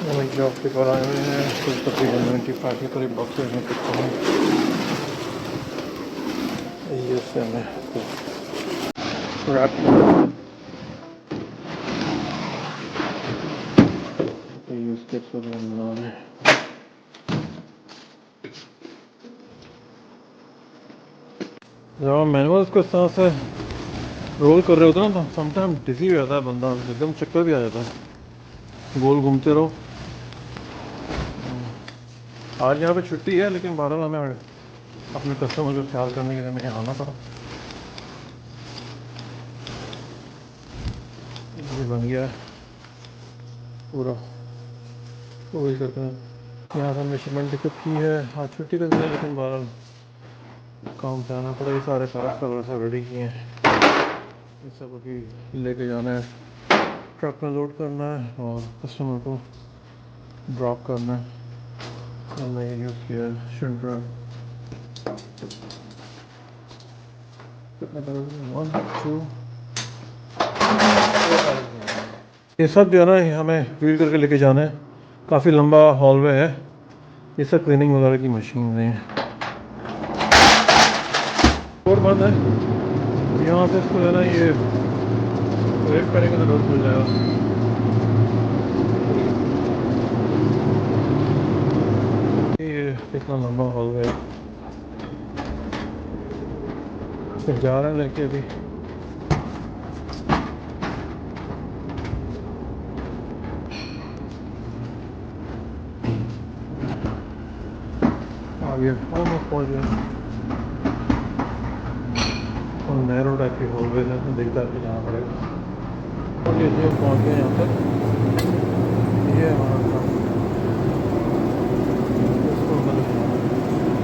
मैं जॉब पे पर आए हुए हैं कुछ तकरीबन 95 के करीब बॉक्सेस में पिक करूँ ये से मैं रैप यूज़ के बना है। जब मैनुअल को इस तरह से रोल कर रहे होते हैं ना तो समटाइम डिजी हो जाता है बंदा, एकदम चक्कर भी आ जाता है, गोल घूमते रहो। आज यहाँ पे छुट्टी है लेकिन बहरहाल हमें अपने कस्टमर का ख्याल करने के लिए हमें आना पड़ा। ये बन गया है पूरा वही करते हैं। यहाँ से मेजरमेंट टिकट की है, आज छुट्टी कर दी है लेकिन बहरहाल काम से आना पड़ा। ये सारे कागज वगैरह सब रेडी किए हैं, ये सब अभी लेके जाना है, ट्रक में लोड करना है और कस्टमर को ड्रॉप करना है। हमने ये यूज़ किया है शुंड्रा, कितने कलर 1 2 ये सब जो है ना हमें व्हील करके लेके जाना है। काफ़ी लंबा हॉलवे है, ये सब क्लीनिंग वगैरह की मशीन है। और बंद है यहाँ से, इसको है ना ये ब्रेक करेंगे तो रोड खुल जाएगा। ये कितना लंबा हॉलवे है, फिर जा रहे हैं लेके अभी। आगे ऑलमोस्ट पहुँच गए और नैरो टाइप की हॉलवे है तो देखता है जाना पड़ेगा। और ये पहुँच गए यहाँ पर।